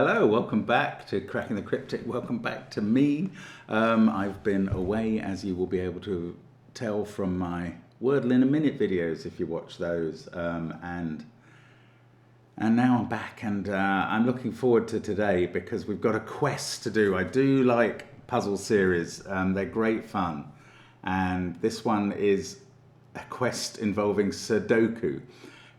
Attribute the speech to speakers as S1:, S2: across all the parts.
S1: Hello, welcome back to Cracking the Cryptic. Welcome back to me. I've been away, as you will be able to tell from my Wordle in a Minute videos if you watch those. And now I'm back, and I'm looking forward to today because we've got a quest to do. I do like puzzle series. They're great fun. And this one is a quest involving Sir Doku.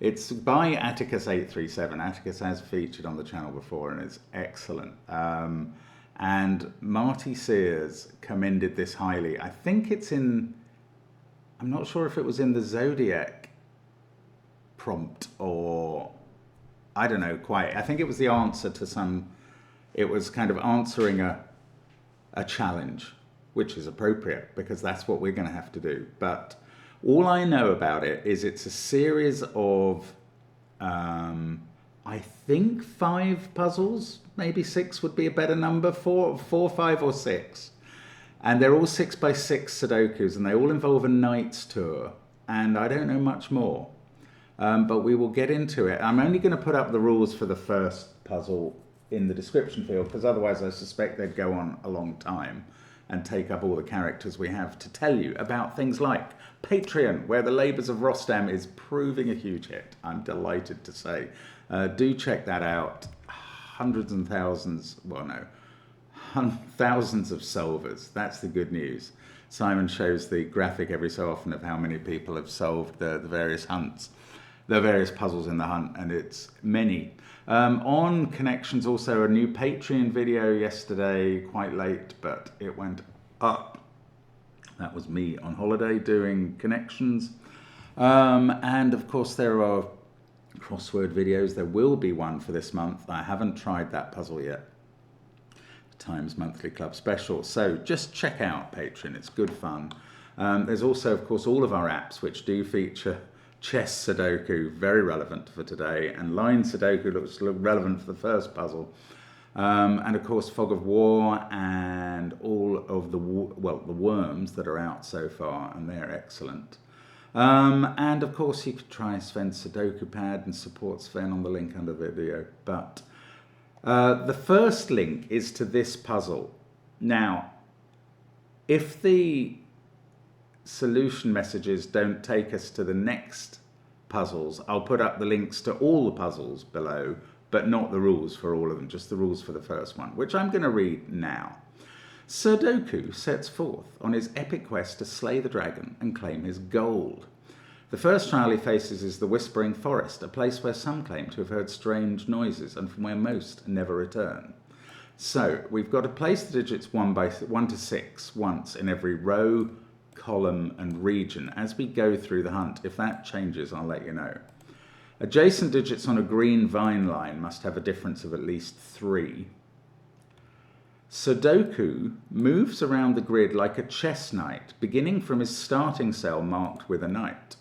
S1: It's by Atticus837. Atticus has featured on the channel before and it's excellent. And Marty Sears commended this highly. I think it's in, I'm not sure if it was in the Zodiac prompt or, I don't know quite. I think it was the answer to some, it was kind of answering a challenge, which is appropriate because that's what we're going to have to do. But all I know about it is it's a series of, I think 5 puzzles, maybe 6 would be a better number, 4, 5 or 6. And they're all 6x6 Sudokus and they all involve a night's tour. And I don't know much more, but we will get into it. I'm only going to put up the rules for the first puzzle in the description field because otherwise I suspect they'd go on a long time and take up all the characters we have to tell you about things like Patreon, where the Labours of Rostam is proving a huge hit. I'm delighted to say. Do check that out. Hundreds and thousands, well no, thousands of solvers. That's the good news. Simon shows the graphic every so often of how many people have solved the various hunts, the various puzzles in the hunt, and it's many. On Connections, also a new Patreon video yesterday, quite late, but it went up. That was me on holiday doing Connections. And of course there are crossword videos. There will be one for this month. I haven't tried that puzzle yet. Times Monthly Club Special. So just check out Patreon, it's good fun. There's also, of course, all of our apps which do feature Chess Sudoku, very relevant for today, and Line Sudoku looks relevant for the first puzzle. And of course Fog of War and all of the worms that are out so far, and they're excellent. And of course you could try Sven's Sudoku Pad and support Sven on the link under the video. But the first link is to this puzzle. Now, if the solution messages don't take us to the next puzzles, I'll put up the links to all the puzzles below, but not the rules for all of them, just the rules for the first one, which I'm going to read now. Sir Doku sets forth on his epic quest to slay the dragon and claim his gold. The first trial he faces is the Whispering Forest, a place where some claim to have heard strange noises and from where most never return. So we've got to place the digits 1 to 6 once in every row, column and region as we go through the hunt. If that changes, I'll let you know. Adjacent digits on a green vine line must have a difference of at least 3. Sudoku moves around the grid like a chess knight, beginning from his starting cell marked with a knight.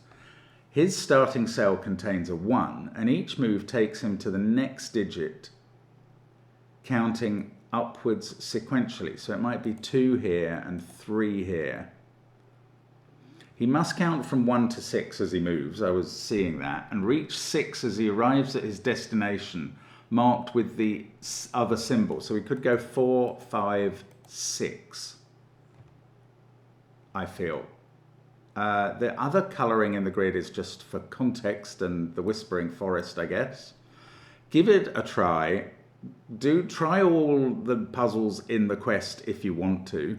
S1: His starting cell contains a 1, and each move takes him to the next digit, counting upwards sequentially. So it might be 2 here and 3 here. He must count from 1 to 6 as he moves, I was seeing that, and reach 6 as he arrives at his destination, marked with the other symbol. So we could go 4, 5, 6, I feel. The other colouring in the grid is just for context and the Whispering Forest, I guess. Give it a try. Do try all the puzzles in the quest if you want to.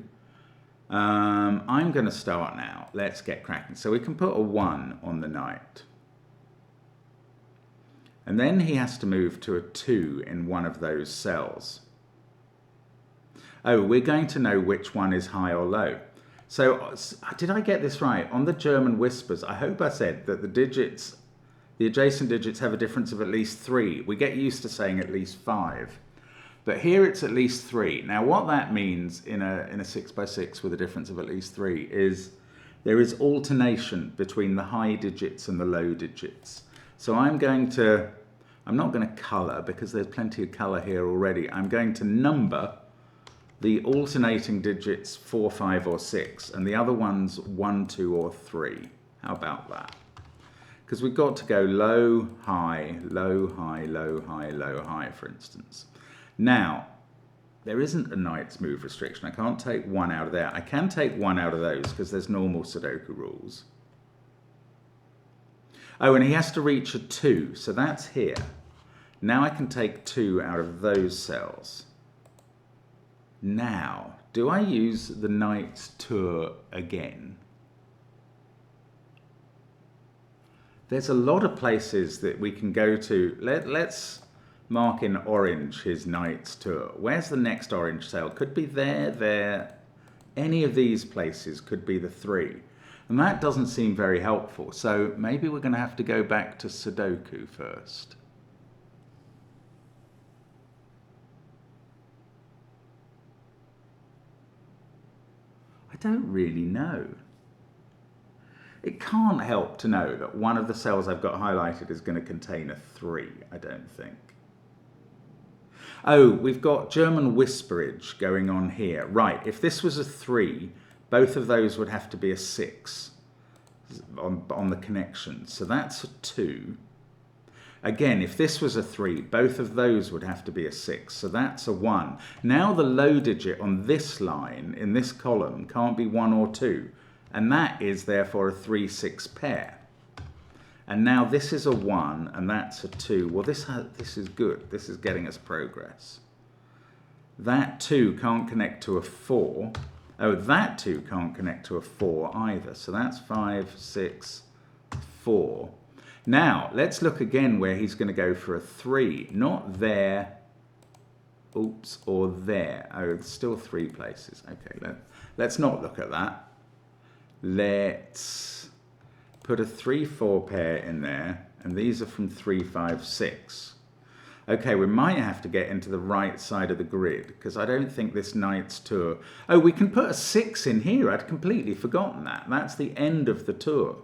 S1: I'm going to start now. Let's get cracking. So we can put a 1 on the knight. And then he has to move to a 2 in one of those cells. Oh, we're going to know which one is high or low. So did I get this right? On the German Whispers, I hope I said that the adjacent digits have a difference of at least 3. We get used to saying at least 5. But here it's at least 3. Now what that means in a 6x6 with a difference of at least 3 is there is alternation between the high digits and the low digits. So I'm not going to colour because there's plenty of colour here already. I'm going to number the alternating digits 4, 5 or 6 and the other ones 1, 2 or 3. How about that? Because we've got to go low, high, low, high, low, high, low, high, for instance. Now, there isn't a knight's move restriction. I can't take one out of there. I can take one out of those because there's normal Sudoku rules. Oh, and he has to reach a 2, so that's here. Now I can take 2 out of those cells. Now, do I use the knight's tour again? There's a lot of places that we can go to. Let's mark in orange his knight's tour. Where's the next orange cell? Could be there. Any of these places could be the 3. And that doesn't seem very helpful. So maybe we're going to have to go back to Sudoku first. I don't really know. It can't help to know that one of the cells I've got highlighted is going to contain a 3, I don't think. Oh, we've got German whisperage going on here. Right, if this was a 3, both of those would have to be a 6 on the connection. So that's a 2. Again, if this was a 3, both of those would have to be a 6. So that's a 1. Now the low digit on this line, in this column, can't be 1 or 2. And that is therefore a 3-6 pair. And now this is a 1 and that's a 2. Well, this is good. This is getting us progress. That 2 can't connect to a 4. Oh, that 2 can't connect to a 4 either. So that's 5, 6, 4. Now, let's look again where he's going to go for a 3. Not there, oops, or there. Oh, there's still 3 places. Okay, let's not look at that. Let's put a 3-4 pair in there, and these are from 3-5-6. Okay, we might have to get into the right side of the grid, because I don't think this knight's tour... Oh, we can put a 6 in here. I'd completely forgotten that. That's the end of the tour.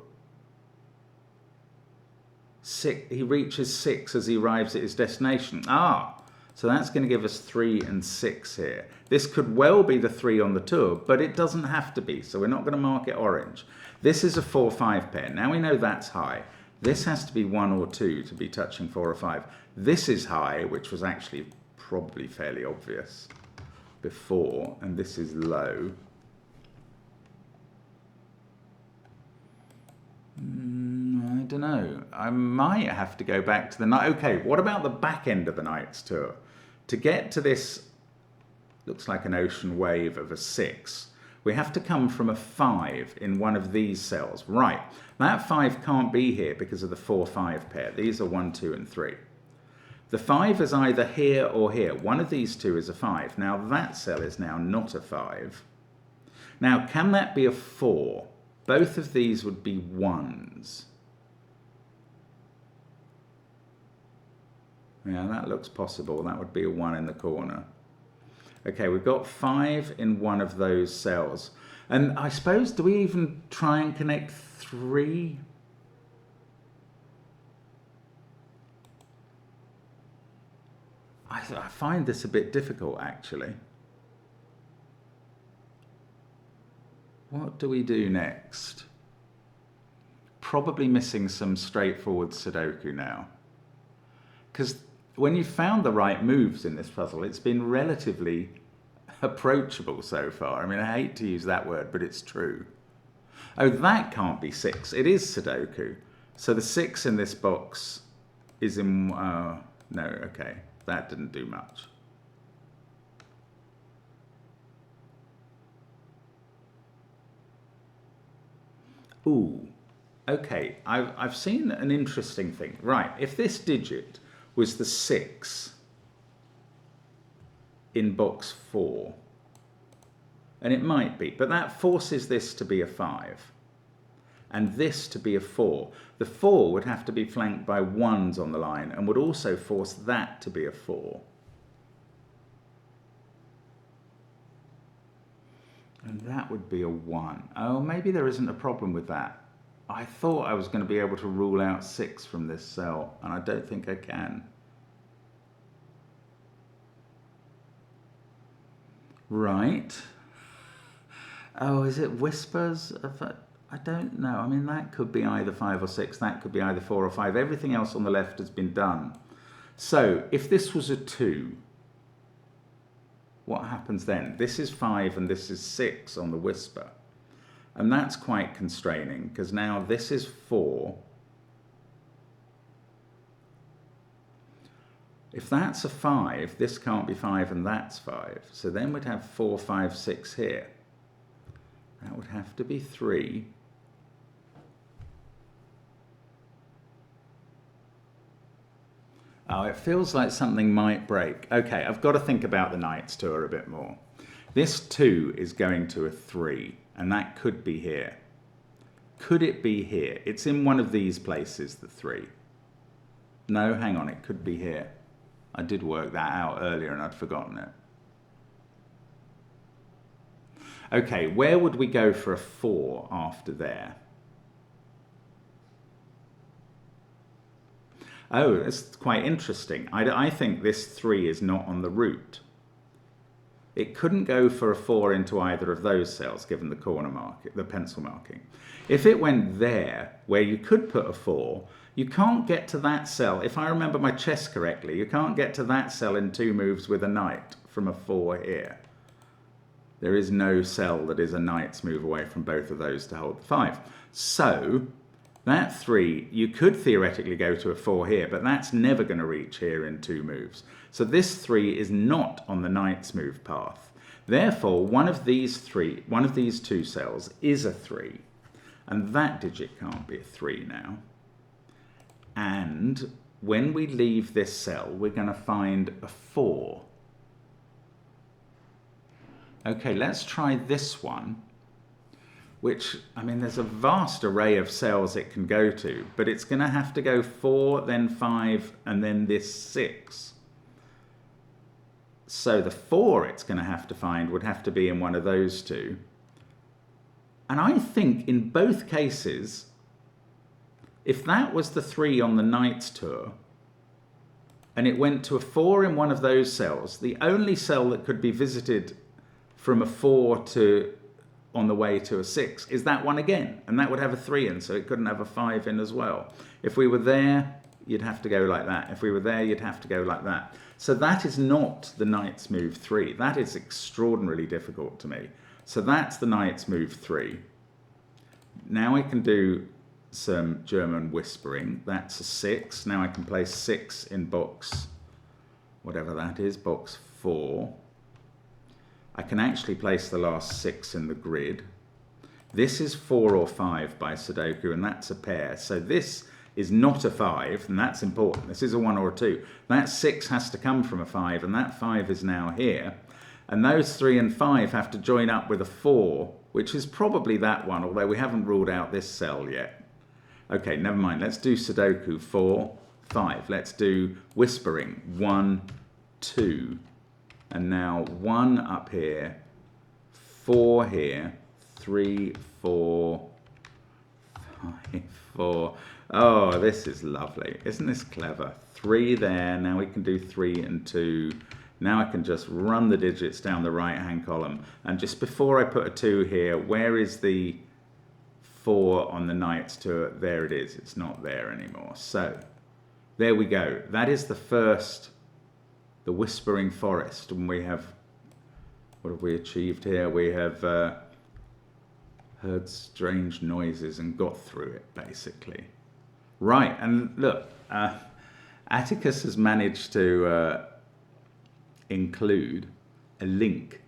S1: He reaches 6 as he arrives at his destination. Ah, so that's going to give us 3 and 6 here. This could well be the 3 on the tour, but it doesn't have to be, so we're not going to mark it orange. This is a 4-5 pair. Now we know that's high. This has to be 1 or 2 to be touching 4 or 5. This is high, which was actually probably fairly obvious before, and this is low. I don't know. I might have to go back to the night. Okay, what about the back end of the knight's tour? To get to this, looks like an ocean wave of a 6, we have to come from a 5 in one of these cells. Right, that 5 can't be here because of the 4-5 pair. These are 1, 2, and 3. The 5 is either here or here. One of these two is a 5. Now that cell is now not a 5. Now, can that be a 4? Both of these would be 1s. Yeah, that looks possible. That would be a 1 in the corner. Okay, we've got 5 in one of those cells. And I suppose, do we even try and connect 3? I find this a bit difficult, actually. What do we do next? Probably missing some straightforward Sudoku now. Because when you've found the right moves in this puzzle, it's been relatively approachable so far. I mean, I hate to use that word, but it's true. Oh, that can't be 6. It is Sudoku. So the 6 in this box is in... no, okay. That didn't do much. Ooh, okay. I've seen an interesting thing. Right, if this digit was the 6 in box 4, and it might be, but that forces this to be a 5 and this to be a 4. The 4 would have to be flanked by 1s on the line and would also force that to be a 4. And that would be a 1. Oh, maybe there isn't a problem with that. I thought I was going to be able to rule out 6 from this cell, and I don't think I can. Right. Oh, is it whispers? I don't know. I mean, that could be either 5 or 6. That could be either 4 or 5. Everything else on the left has been done. So, if this was a 2, what happens then? This is 5 and this is 6 on the Whisper. And that's quite constraining because now this is 4. If that's a 5, this can't be 5 and that's 5. So then we'd have 4, 5, 6 here. That would have to be 3. Oh, it feels like something might break. Okay, I've got to think about the Knights Tour a bit more. This 2 is going to a 3, and that could be here. Could it be here? It's in one of these places, the 3. No, hang on, it could be here. I did work that out earlier and I'd forgotten it. Okay, where would we go for a 4 after there? Oh, it's quite interesting. I think this 3 is not on the route. It couldn't go for a 4 into either of those cells, given the corner marking, the pencil marking. If it went there, where you could put a 4, you can't get to that cell. If I remember my chess correctly, you can't get to that cell in 2 moves with a knight from a 4 here. There is no cell that is a knight's move away from both of those to hold the 5. So that 3, you could theoretically go to a 4 here, but that's never going to reach here in 2 moves. So this 3 is not on the knight's move path. Therefore, one of these 2 cells is a 3. And that digit can't be a 3 now. And when we leave this cell, we're going to find a 4. Okay, let's try this one. Which, I mean, there's a vast array of cells it can go to, but it's going to have to go 4, then 5, and then this 6. So the 4 it's going to have to find would have to be in one of those 2. And I think in both cases, if that was the 3 on the Knight's Tour, and it went to a 4 in one of those cells, the only cell that could be visited from a 4 to on the way to a 6 is that one again, and that would have a 3 in, so it couldn't have a 5 in as well. If we were there, you'd have to go like that. If we were there, you'd have to go like that. So that is not the Knight's move 3. That is extraordinarily difficult to me. So that's the Knight's move 3. Now I can do some German whispering. That's a 6. Now I can place 6 in box, whatever that is, box 4. I can actually place the last 6 in the grid. This is 4 or 5 by Sudoku, and that's a pair. So this is not a 5, and that's important. This is a 1 or a 2. That 6 has to come from a 5, and that 5 is now here. And those 3 and 5 have to join up with a 4, which is probably that one, although we haven't ruled out this cell yet. Okay, never mind. Let's do Sudoku 4, 5. Let's do whispering 1, 2. And now 1 up here, 4 here, 3, 4, 5, 4. Oh, this is lovely. Isn't this clever? 3 there. Now we can do 3 and 2. Now I can just run the digits down the right-hand column. And just before I put a 2 here, where is the 4 on the Knight's Tour? There it is. It's not there anymore. So there we go. That is the first, the Whispering Forest. And we have, what have we achieved here? We have heard strange noises and got through it, basically. Right, and look, Atticus has managed to include a link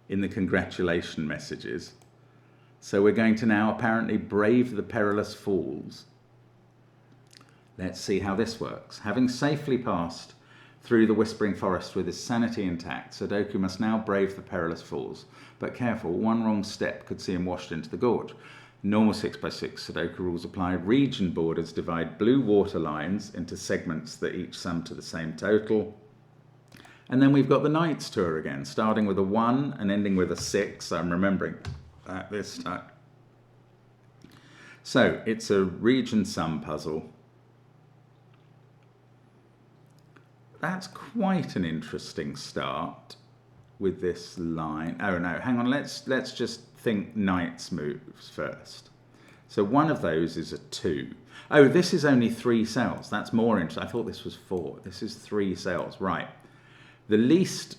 S1: in the congratulation messages. So we're going to now apparently brave the Perilous Falls. Let's see how this works. Having safely passed through the Whispering Forest with his sanity intact, Sudoku must now brave the Perilous Falls. But careful, one wrong step could see him washed into the gorge. Normal 6x6 Sudoku rules apply. Region borders divide blue water lines into segments that each sum to the same total. And then we've got the Knight's Tour again, starting with a 1 and ending with a 6. I'm remembering that this time. So it's a region sum puzzle. That's quite an interesting start with this line. Oh no, hang on, let's just think Knight's moves first. So one of those is a 2. Oh, this is only 3 cells. That's more interesting. I thought this was 4. This is 3 cells, right. The least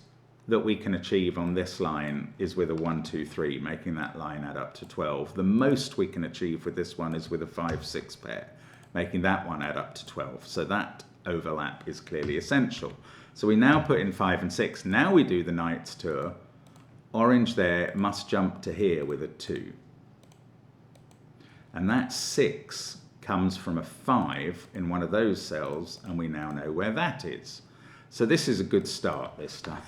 S1: that we can achieve on this line is with a 1, 2, 3, making that line add up to 12. The most we can achieve with this one is with a 5, 6 pair, making that one add up to 12. So that overlap is clearly essential. So we now put in 5 and 6. Now we do the Knight's Tour. Orange there must jump to here with a 2. And that 6 comes from a 5 in one of those cells, and we now know where that is. So this is a good start this time.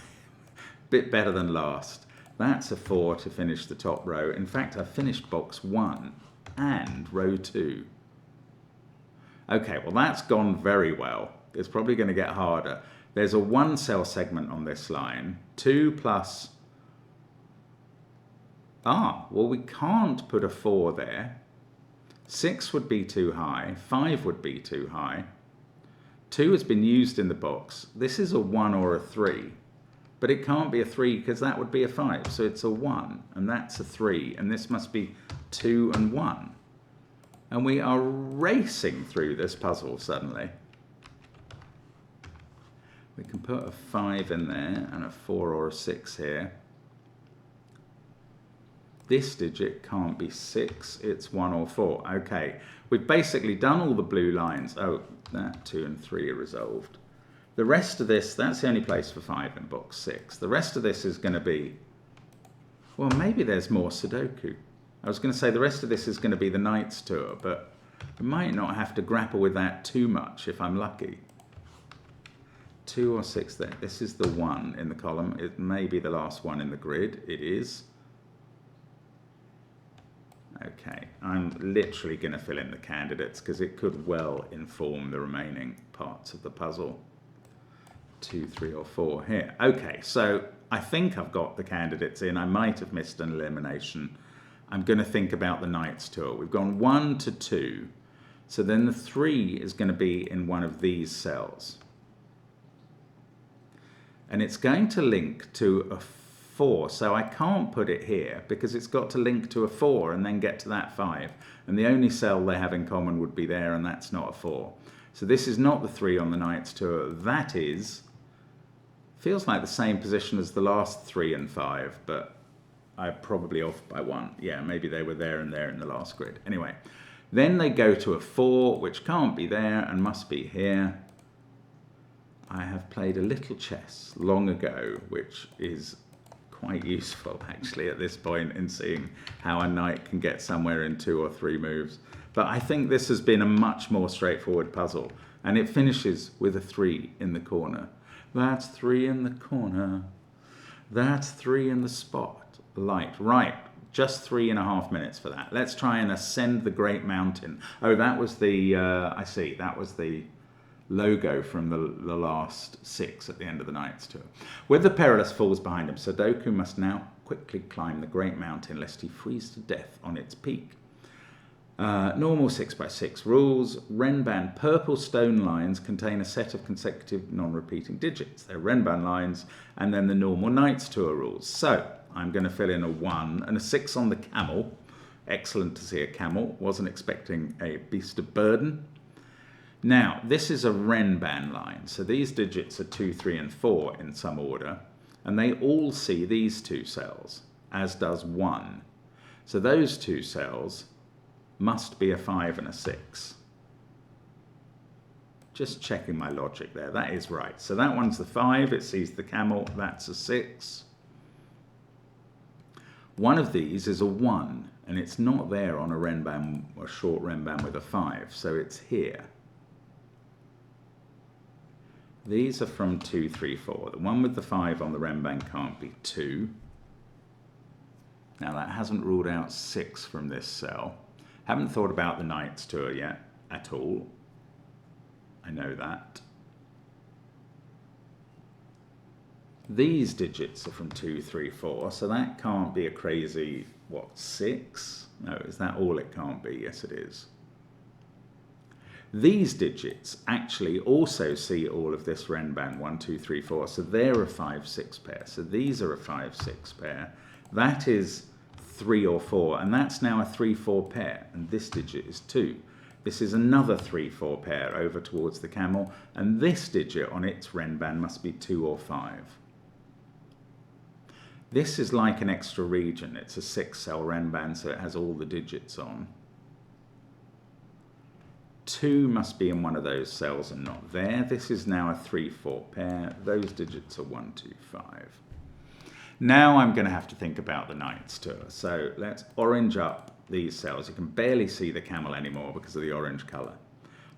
S1: Bit better than last. That's a 4 to finish the top row. In fact, I've finished box 1 and row 2. Okay, well that's gone very well. It's probably going to get harder. There's a 1 cell segment on this line. 2 plus... well we can't put a 4 there. 6 would be too high. 5 would be too high. 2 has been used in the box. This is a 1 or a 3. But it can't be a 3 because that would be a 5. So it's a 1 and that's a 3. And this must be 2 and 1. And we are racing through this puzzle suddenly. We can put a 5 in there and a 4 or a 6 here. This digit can't be 6, it's 1 or 4. Okay, we've basically done all the blue lines. Oh, that 2 and 3 are resolved. The rest of this, that's the only place for 5 in box 6. The rest of this is going to be, well, maybe there's more Sudoku. I was going to say the rest of this is going to be the Knight's Tour, but I might not have to grapple with that too much if I'm lucky. 2 or 6 there. This is the 1 in the column. It may be the last one in the grid. It is. Okay, I'm literally going to fill in the candidates because it could well inform the remaining parts of the puzzle. 2, 3 or 4 here. Okay, so I think I've got the candidates in. I might have missed an elimination. I'm going to think about the Knight's Tour. We've gone 1 to 2. So then the 3 is going to be in one of these cells. And it's going to link to a 4. So I can't put it here because it's got to link to a 4 and then get to that 5. And the only cell they have in common would be there, and that's not a 4. So this is not the 3 on the Knight's Tour. That is, feels like the same position as the last 3 and 5, but I'm probably off by 1. Yeah, maybe they were there and there in the last grid. Anyway, then they go to a 4, which can't be there and must be here. I have played a little chess long ago, which is quite useful actually at this point in seeing how a knight can get somewhere in 2 or 3 moves. But I think this has been a much more straightforward puzzle, and it finishes with a 3 in the corner. That's 3 in the corner. That's 3 in the spotlight. Right, just 3.5 minutes for that. Let's try and ascend the Great Mountain. Oh, that was the, I see, that was the logo from the last 6 at the end of the Knight's Tour. With the Perilous Falls behind him, Sir Doku must now quickly climb the Great Mountain lest he freeze to death on its peak. Normal 6x6 rules. Renban purple stone lines contain a set of consecutive non-repeating digits. They're Renban lines, and then the normal Knight's Tour rules. So I'm going to fill in a 1 and a 6 on the camel. Excellent to see a camel. Wasn't expecting a beast of burden. Now, this is a Renban line, so these digits are 2, 3, and 4 in some order, and they all see these 2 cells, as does 1. So those 2 cells must be a 5 and a 6. Just checking my logic there, that is right. So that one's the 5, it sees the camel, that's a 6. One of these is a 1, and it's not there on a Renban, a short Renban with a 5, so it's here. These are from 2, 3, 4. The one with the 5 on the Renban can't be 2. Now that hasn't ruled out 6 from this cell. Haven't thought about the Knight's Tour yet at all. I know that. These digits are from 2, 3, 4, so that can't be a crazy, what, 6? No, is that all it can't be? Yes, it is. These digits actually also see all of this Renban, 1, 2, 3, 4, so they're a 5, 6 pair. So these are a 5, 6 pair. That is 3 or 4, and that's now a 3, 4 pair, and this digit is 2. This is another 3, 4 pair over towards the camel, and this digit on its Renban must be 2 or 5. This is like an extra region. It's a 6-cell Renban, so it has all the digits on. 2 must be in one of those cells and not there. This is now a 3-4 pair. Those digits are 1, 2, 5. Now I'm going to have to think about the Knight's Tour. So let's orange up these cells. You can barely see the camel anymore because of the orange colour.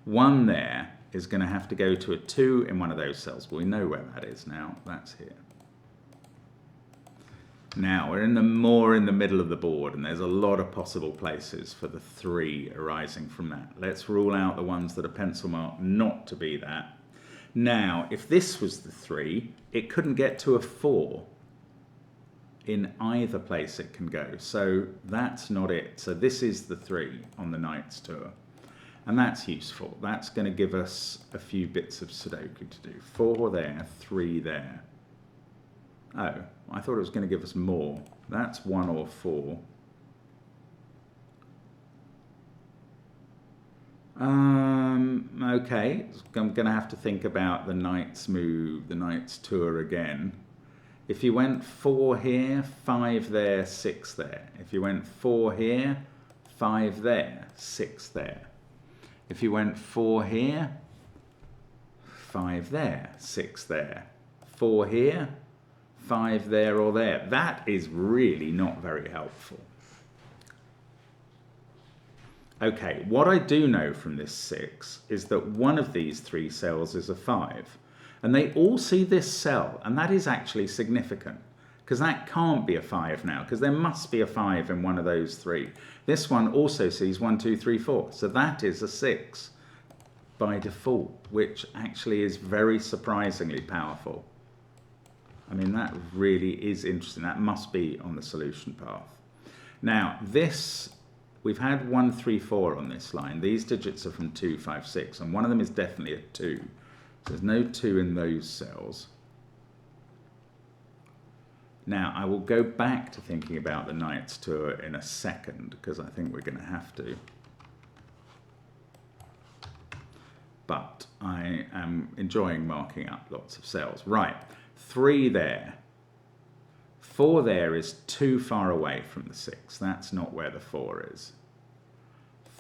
S1: 1 there is going to have to go to a 2 in one of those cells. We know where that is now. That's here. Now we're more in the middle of the board, and there's a lot of possible places for the 3 arising from that. Let's rule out the ones that are pencil marked not to be that. Now, if this was the 3, it couldn't get to a 4 in either place it can go. So that's not it. So this is the 3 on the Knight's Tour. And that's useful. That's going to give us a few bits of Sudoku to do. 4 there, 3 there. Oh, I thought it was going to give us more. That's 1 or 4. Okay, I'm going to have to think about the Knight's move, the Knight's Tour again. If you went 4 here, 5 there, 6 there. If you went 4 here, 5 there, 6 there. If you went 4 here, 5 there, 6 there. 4 here, 5 there or there. That is really not very helpful. Okay, what I do know from this 6 is that one of these 3 cells is a 5. And they all see this cell, and that is actually significant, because that can't be a 5 now, because there must be a 5 in one of those 3. This one also sees 1, 2, 3, 4, so that is a 6 by default, which actually is very surprisingly powerful. I mean, that really is interesting. That must be on the solution path. Now, this, we've had 1, 3, 4 on this line. These digits are from 2, 5, 6, and one of them is definitely a 2. So there's no 2 in those cells. Now, I will go back to thinking about the Knight's Tour in a second, because I think we're going to have to. But I am enjoying marking up lots of cells. Right, 3 there. 4 there is too far away from the 6. That's not where the 4 is.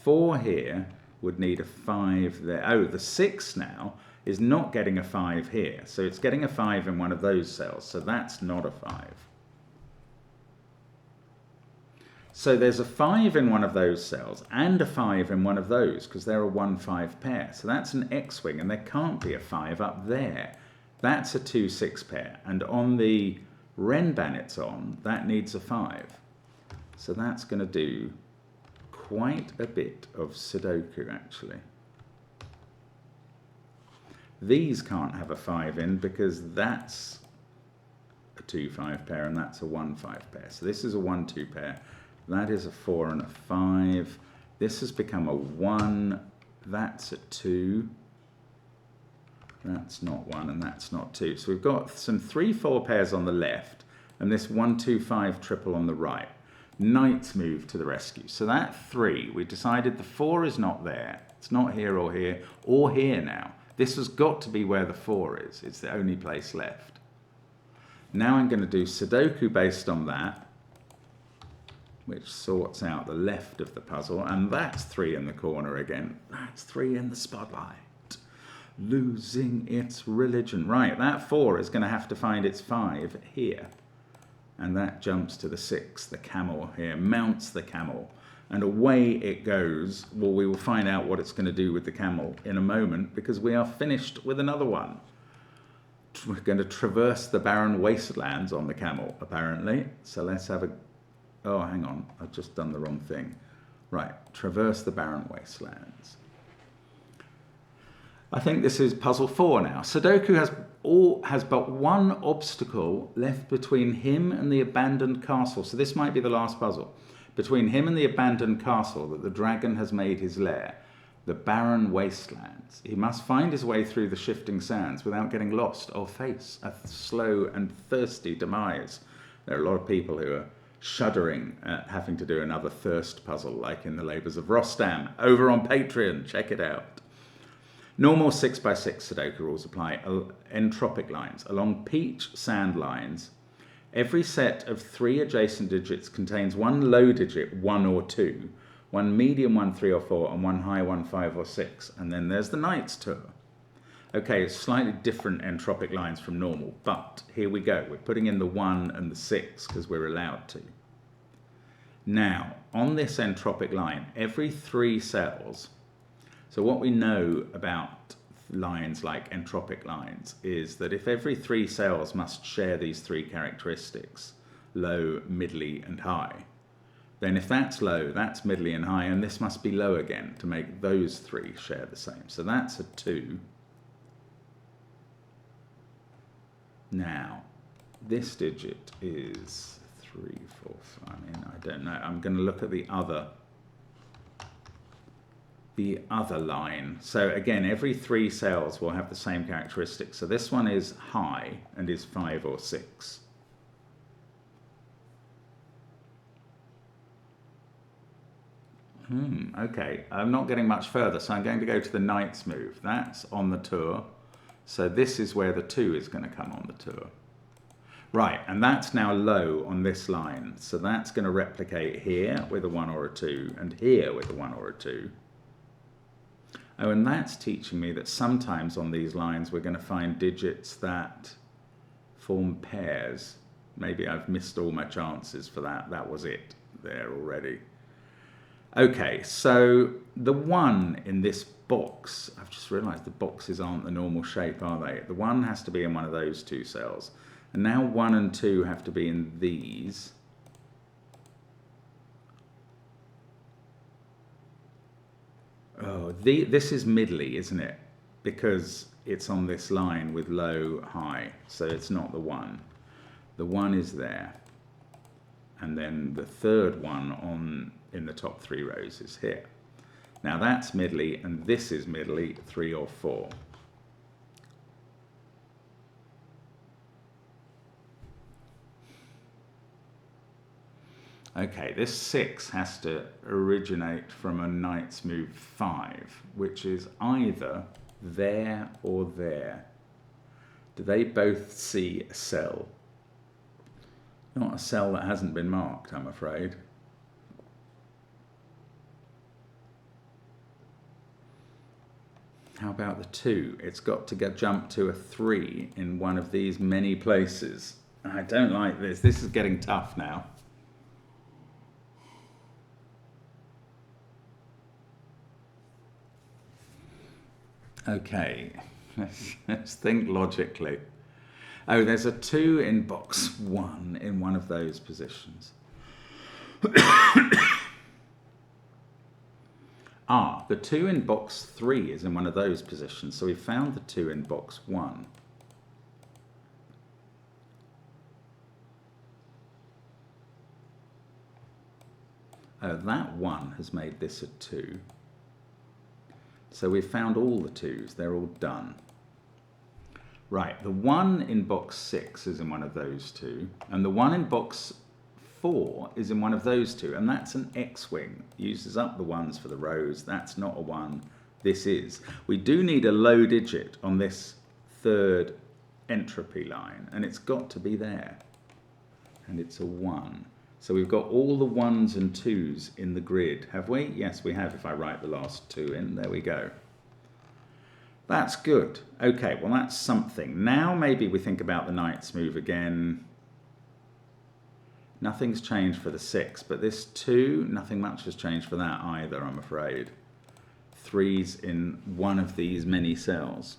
S1: 4 here would need a 5 there. Oh, the 6 now is not getting a 5 here. So it's getting a 5 in one of those cells. So that's not a 5. So there's a 5 in one of those cells and a 5 in one of those, because they're a 1-5 pair. So that's an X-wing, and there can't be a 5 up there. That's a 2-6 pair. And on the Renban it's on, that needs a 5. So that's going to do quite a bit of Sudoku, actually. These can't have a 5 in, because that's a 2-5 pair and that's a 1-5 pair. So this is a 1-2 pair. That is a 4 and a 5. This has become a 1. That's a 2. That's not 1 and that's not 2. So we've got some 3-4 pairs on the left and this 1-2-5 triple on the right. Knights move to the rescue. So that 3, we decided the 4 is not there. It's not here or here now. This has got to be where the 4 is. It's the only place left. Now I'm going to do Sudoku based on that, which sorts out the left of the puzzle. And that's 3 in the corner again. That's 3 in the spotlight. Losing its religion. Right, that 4 is going to have to find its 5 here. And that jumps to the 6, the camel here, mounts the camel. And away it goes. Well, we will find out what it's going to do with the camel in a moment, because we are finished with another one. We're going to traverse the Barren Wastelands on the camel, apparently. So let's have a... Oh, hang on. I've just done the wrong thing. Right, traverse the Barren Wastelands. I think this is puzzle 4 now. Sudoku has but one obstacle left between him and the abandoned castle. So this might be the last puzzle. Between him and the abandoned castle that the dragon has made his lair, the Barren Wastelands. He must find his way through the shifting sands without getting lost or face a slow and thirsty demise. There are a lot of people who are shuddering at having to do another thirst puzzle like in the Labours of Rostam. Over on Patreon, check it out. Normal 6x6 Sudoku rules apply. Entropic lines along peach sand lines. Every set of 3 adjacent digits contains one low digit, 1 or 2, one medium 1, 3 or 4, and one high 1, 5 or 6. And then there's the Knight's Tour. Okay, it's slightly different entropic lines from normal, but here we go. We're putting in the 1 and the 6 because we're allowed to. Now, on this entropic line, every 3 cells, so what we know about lines like entropic lines is that if every 3 cells must share these 3 characteristics, low, middly, and high, then if that's low, that's middly and high, and this must be low again to make those 3 share the same. So that's a 2. Now, this digit is 3, 4, 5. I mean, I don't know. I'm going to look at the other line. So again, every 3 cells will have the same characteristics. So this one is high and is 5 or 6. Okay, I'm not getting much further, so I'm going to go to the Knight's move. That's on the tour. So this is where the 2 is going to come on the tour. Right, and that's now low on this line. So that's going to replicate here with a 1 or a 2, and here with a 1 or a 2. Oh, and that's teaching me that sometimes on these lines we're going to find digits that form pairs. Maybe I've missed all my chances for that. That was it there already. Okay, so the 1 in this box, I've just realised the boxes aren't the normal shape, are they? The 1 has to be in one of those 2 cells. And now 1 and 2 have to be in these. Oh, this is middly, isn't it? Because it's on this line with low, high. So it's not the 1. The 1 is there. And then the third one in the top 3 rows is here. Now that's middly, and this is middly, 3 or 4. Okay, this 6 has to originate from a Knight's move 5, which is either there or there. Do they both see a cell? Not a cell that hasn't been marked, I'm afraid. How about the 2? It's got to jump to a 3 in one of these many places. I don't like this. This is getting tough now. Okay, let's think logically. Oh, there's a 2 in box 1 in one of those positions. The 2 in box 3 is in one of those positions, so we found the 2 in box 1. Oh, that 1 has made this a 2. So we've found all the 2s, they're all done. Right, the 1 in box 6 is in one of those 2, and the 1 in box 4 is in one of those 2, and that's an X-wing. Uses up the 1s for the rows. That's not a 1. This is. We do need a low digit on this 3rd entropy line, and it's got to be there. And it's a 1. So we've got all the 1s and 2s in the grid, have we? Yes, we have, if I write the last 2 in. There we go. That's good. Okay, well, that's something. Now maybe we think about the Knight's move again. Nothing's changed for the 6, but this 2, nothing much has changed for that either, I'm afraid. 3's in one of these many cells.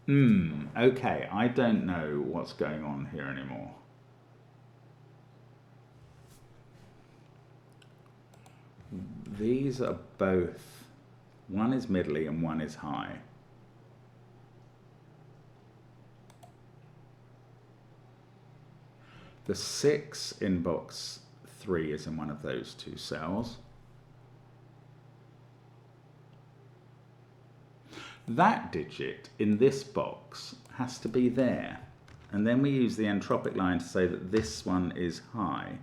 S1: Okay, I don't know what's going on here anymore. These are both, one is middly and one is high. The 6 in box 3 is in one of those 2 cells. That digit in this box has to be there. And then we use the entropic line to say that this one is high.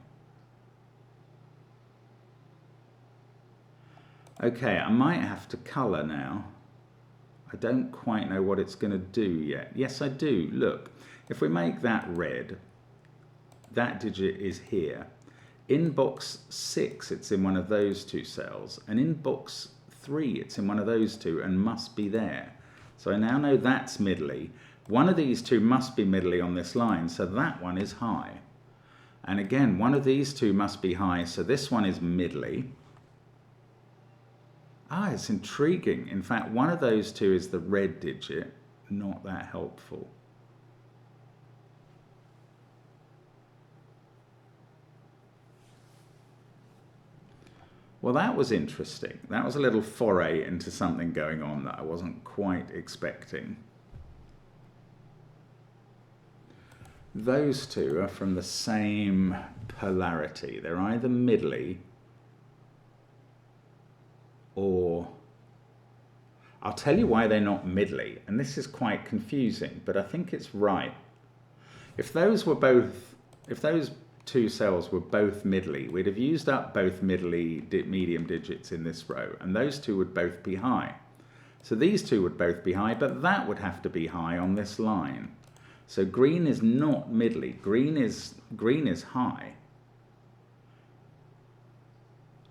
S1: Okay, I might have to colour now. I don't quite know what it's going to do yet. Yes, I do. Look, if we make that red, that digit is here. In box 6, it's in one of those two cells. And in box 3, it's in one of those two and must be there. So I now know that's middly. One of these two must be middly on this line, so that one is high. And again, one of these two must be high, so this one is middly. Ah, it's intriguing. In fact, one of those two is the red digit. Not that helpful. Well, that was interesting. That was a little foray into something going on that I wasn't quite expecting. Those two are from the same polarity. They're either middly or... I'll tell you why they're not middly, and this is quite confusing, but I think it's right. If those two cells were both middly, we'd have used up both medium digits in this row, and those two would both be high. So these two would both be high, but that would have to be high on this line. So green is not middly. Green is high.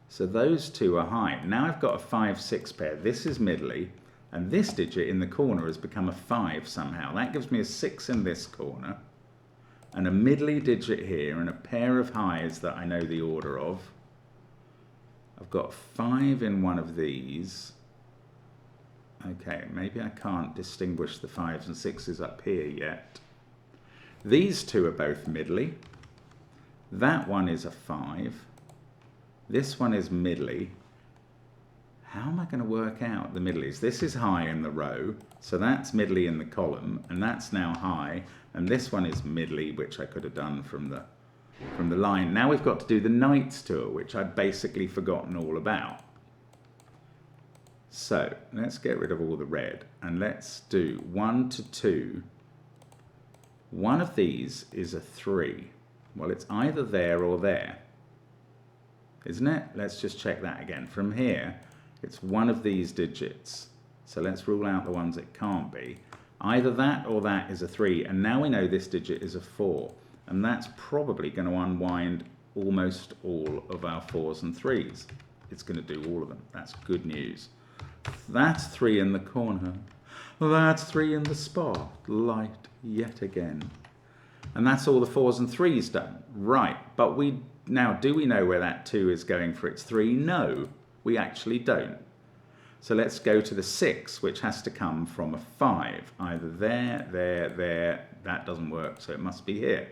S1: So those two are high. Now I've got a 5-6 pair. This is middly, and this digit in the corner has become a 5 somehow. That gives me a 6 in this corner, and a middly digit here, and a pair of highs that I know the order of. I've got 5 in one of these. Okay, maybe I can't distinguish the 5s and 6s up here yet. These two are both middly. That one is a 5. This one is middly. How am I going to work out the middlies? This is high in the row, so that's middly in the column, and that's now high, and this one is middly, which I could have done from the line. Now we've got to do the Knights tour, which I'd basically forgotten all about. So let's get rid of all the red, and let's do 1 to 2. One of these is a 3. Well, it's either there or there, isn't it? Let's just check that again. From here, it's one of these digits. So let's rule out the ones it can't be. Either that or that is a 3. And now we know this digit is a 4. And that's probably going to unwind almost all of our 4s and 3s. It's going to do all of them. That's good news. That's 3 in the corner. That's 3 in the spotlight yet again. And that's all the 4s and 3s done. Right, but now, do we know where that 2 is going for its 3? No, we actually don't. So let's go to the 6, which has to come from a 5. Either there, there. That doesn't work, so it must be here.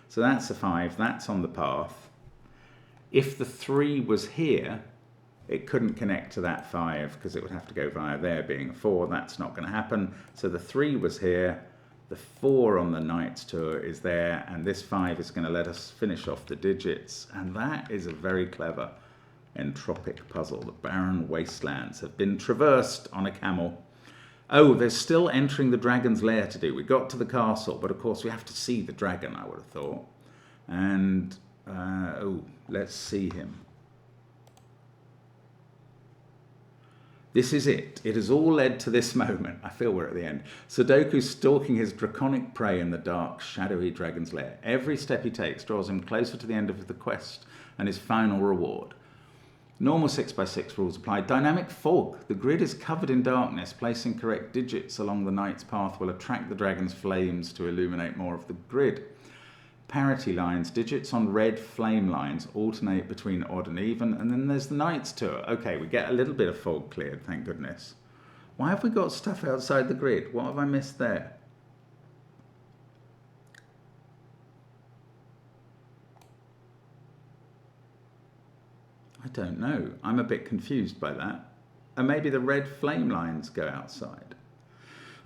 S1: So that's a 5, that's on the path. If the 3 was here, it couldn't connect to that 5 because it would have to go via there being a 4. That's not going to happen. So the 3 was here. The 4 on the Knights tour is there, and this 5 is going to let us finish off the digits. And that is a very clever entropic puzzle. The Barren Wastelands have been traversed on a camel. Oh, there's still entering the dragon's lair to do. We got to the castle, but of course we have to see the dragon, I would have thought. And, let's see him. This is it. It has all led to this moment. I feel we're at the end. Sir Doku stalking his draconic prey in the dark, shadowy dragon's lair. Every step he takes draws him closer to the end of the quest and his final reward. Normal 6x6 rules apply. Dynamic fog. The grid is covered in darkness. Placing correct digits along the knight's path will attract the dragon's flames to illuminate more of the grid. Parity lines. Digits on red flame lines alternate between odd and even. And then there's the Knight's tour. Okay, we get a little bit of fog cleared, thank goodness. Why have we got stuff outside the grid? What have I missed there? I don't know. I'm a bit confused by that. And maybe the red flame lines go outside.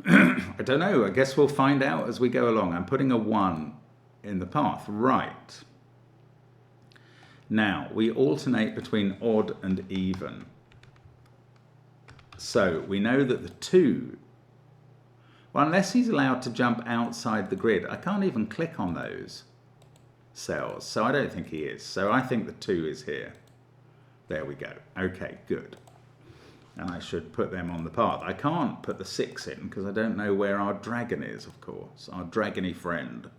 S1: I don't know. I guess we'll find out as we go along. I'm putting a 1 in the path. Right. Now, we alternate between odd and even. So we know that the 2, well, unless he's allowed to jump outside the grid, I can't even click on those cells. So I don't think he is. So I think the 2 is here. There we go. Okay, good. and I should put them on the path. I can't put the 6 in because I don't know where our dragon is, of course, our dragony friend.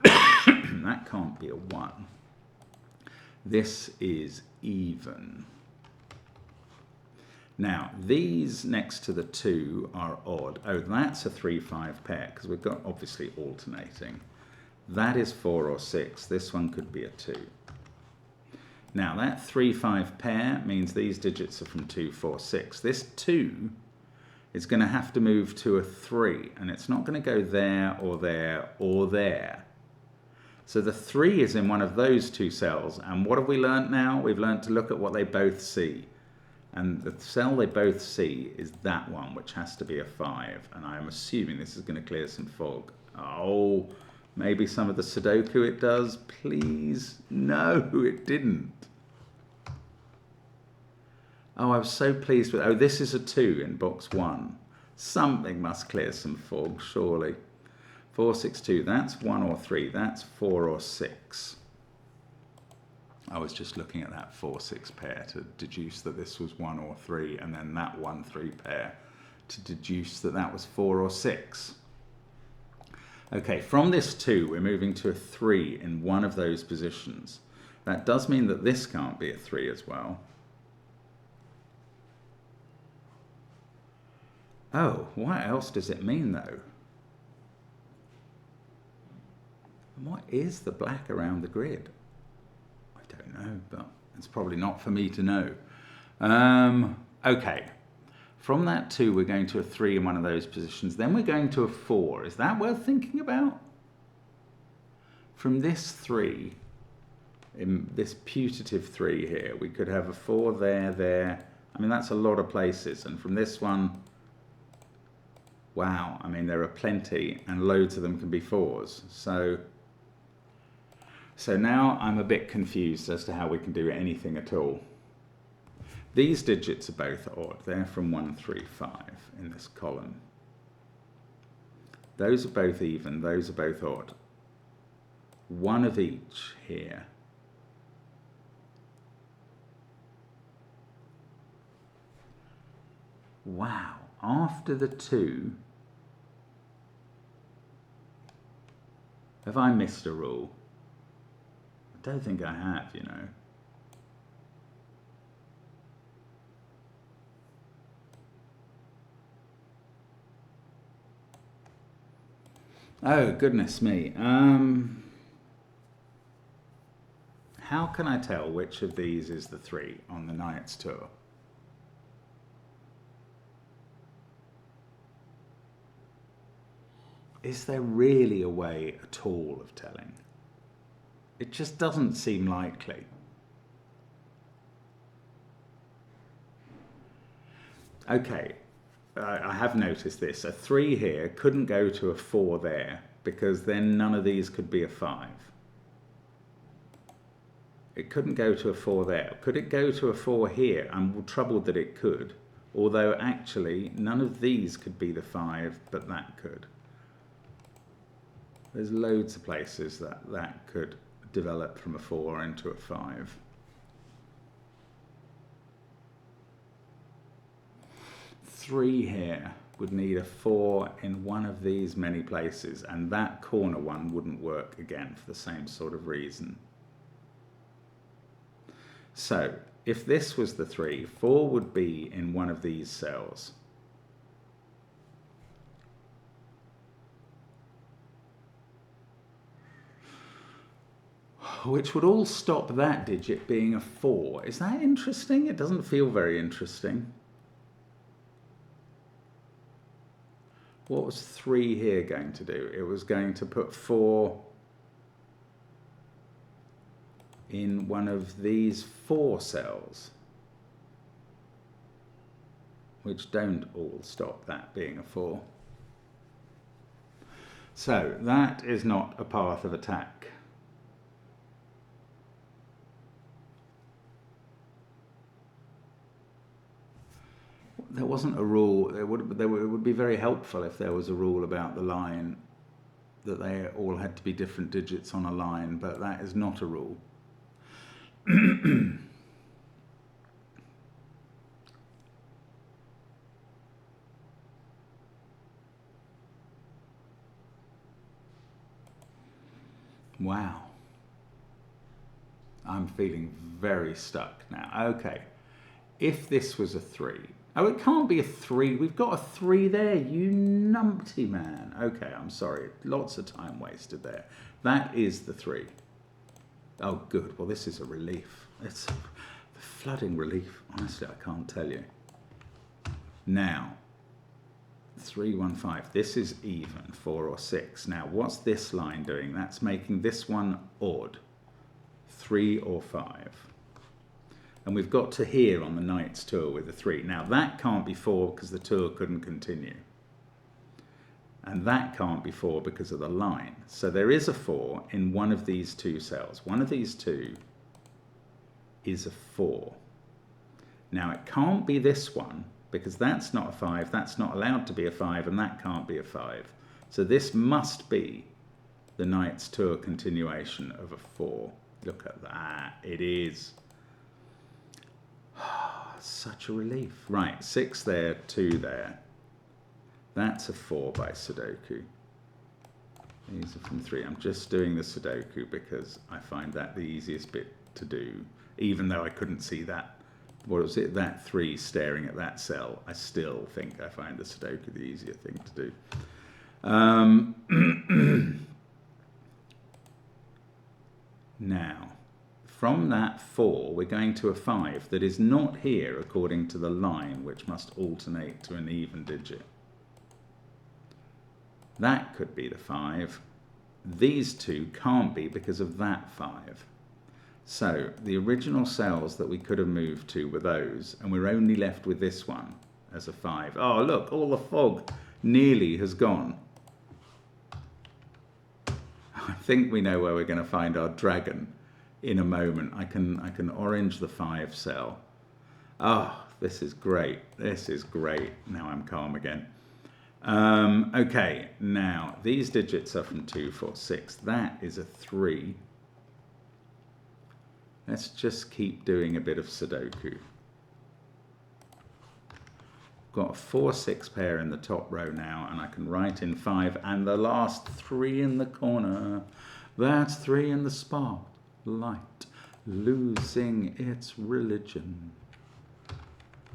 S1: That can't be a 1. This is even. Now, these next to the 2 are odd. Oh, that's a 3-5 pair, because we've got obviously alternating. That is 4 or 6. This one could be a 2. Now, that 3-5 pair means these digits are from 2, 4, 6. This 2 is going to have to move to a 3, and it's not going to go there or there or there. So the 3 is in one of those 2 cells, and what have we learnt now? We've learnt to look at what they both see. And the cell they both see is that one, which has to be a 5. And I'm assuming this is going to clear some fog. Oh, maybe some of the Sudoku it does. Please. No, it didn't. Oh, I was so pleased with... Oh, this is a 2 in box 1. Something must clear some fog, surely. 4, 6, 2. That's 1 or 3. That's 4 or 6. I was just looking at that 4, 6 pair to deduce that this was 1 or 3, and then that 1, 3 pair to deduce that that was 4 or 6. Okay, from this 2, we're moving to a 3 in one of those positions. That does mean that this can't be a 3 as well. Oh, what else does it mean, though? And what is the black around the grid? I don't know, but it's probably not for me to know. Okay, from that 2, we're going to a 3 in one of those positions. Then we're going to a 4. Is that worth thinking about? From this 3, in this putative 3 here, we could have a 4 there, there. I mean, that's a lot of places. And from this one, wow, I mean, there are plenty, and loads of them can be 4s. So now I'm a bit confused as to how we can do anything at all. These digits are both odd. They're from 1, 3, 5 in this column. Those are both even. Those are both odd. 1 of each here. Wow. After the 2, have I missed a rule? I don't think I have, you know. Oh, goodness me. How can I tell which of these is the 3 on the Knight's Tour? Is there really a way at all of telling? It just doesn't seem likely. Okay, I have noticed this. A 3 here couldn't go to a 4 there, because then none of these could be a 5. It couldn't go to a 4 there. Could it go to a 4 here? I'm troubled that it could, although actually none of these could be the 5, but that could. There's loads of places that could develop from a 4 into a 5. Three here would need a 4 in one of these many places, and that corner one wouldn't work again for the same sort of reason. So if this was the 3, 4 would be in one of these cells. Which would all stop that digit being a 4. Is that interesting? It doesn't feel very interesting. What was 3 here going to do? It was going to put 4 in one of these 4 cells, which don't all stop that being a 4. So that is not a path of attack. There wasn't a rule. It would be very helpful if there was a rule about the line, that they all had to be different digits on a line, but that is not a rule. Wow. I'm feeling very stuck now. Okay. If this was a 3. Oh, it can't be a 3. We've got a 3 there, you numpty man. Okay, I'm sorry. Lots of time wasted there. That is the 3. Oh, good. Well, this is a relief. It's a flooding relief. Honestly, I can't tell you. Now, 3, 1, 5. This is even, 4 or 6. Now, what's this line doing? That's making this one odd. 3 or 5. And we've got to here on the Knights tour with the 3. Now, that can't be 4 because the tour couldn't continue. And that can't be 4 because of the line. So there is a 4 in one of these 2 cells. One of these 2 is a 4. Now, it can't be this one because that's not a 5, that's not allowed to be a 5, and that can't be a 5. So this must be the Knights tour continuation of a 4. Look at that, it is. Such a relief. Right, 6 there, 2 there. That's a 4 by Sudoku. These are from 3. I'm just doing the Sudoku because I find that the easiest bit to do, even though I couldn't see that. What was it? That 3 staring at that cell. I still think I find the Sudoku the easier thing to do. Now, from that 4, we're going to a 5 that is not here according to the line, which must alternate to an even digit. That could be the 5. These 2 can't be because of that 5. So the original cells that we could have moved to were those, and we're only left with this one as a 5. Oh, look, all the fog nearly has gone. I think we know where we're going to find our dragon in a moment. I can orange the 5 cell. Oh, this is great. This is great. Now I'm calm again. Okay, now these digits are from 2, 4, 6. That is a 3. Let's just keep doing a bit of Sudoku. Got a 4, 6 pair in the top row now, and I can write in 5, and the last 3 in the corner. That's 3 in the spotlight, losing its religion.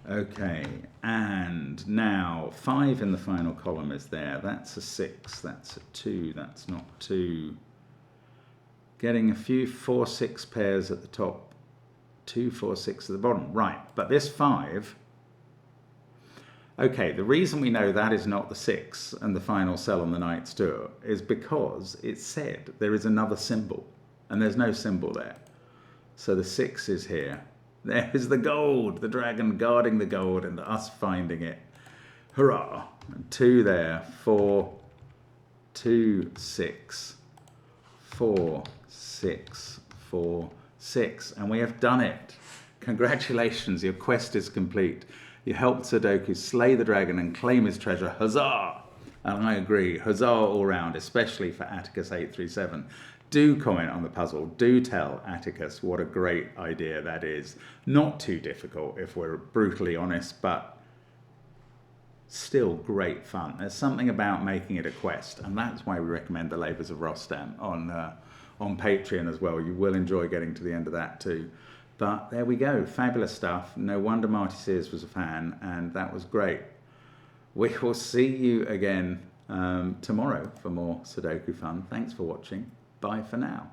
S1: Okay, and now 5 in the final column is there. That's a 6, that's a 2, that's not 2. Getting a few 4, 6 pairs at the top, 2, 4, 6 at the bottom. Right, but this 5... Okay, the reason we know that is not the 6 and the final cell on the Knight's tour is because it said there is another symbol, and there's no symbol there. So the 6 is here. There is the gold, the dragon guarding the gold and us finding it. Hurrah! And 2 there, 4, 2, 6, 4, 6, 4, 6. And we have done it. Congratulations, your quest is complete. You helped Sudoku slay the dragon and claim his treasure. Huzzah! And I agree. Huzzah all round, especially for Atticus 837. Do comment on the puzzle. Do tell Atticus what a great idea that is. Not too difficult if we're brutally honest, but still great fun. There's something about making it a quest, and that's why we recommend the Labours of Rostam on Patreon as well. You will enjoy getting to the end of that too. But there we go, fabulous stuff. No wonder Marty Sears was a fan, and that was great. We will see you again tomorrow for more Sudoku fun. Thanks for watching. Bye for now.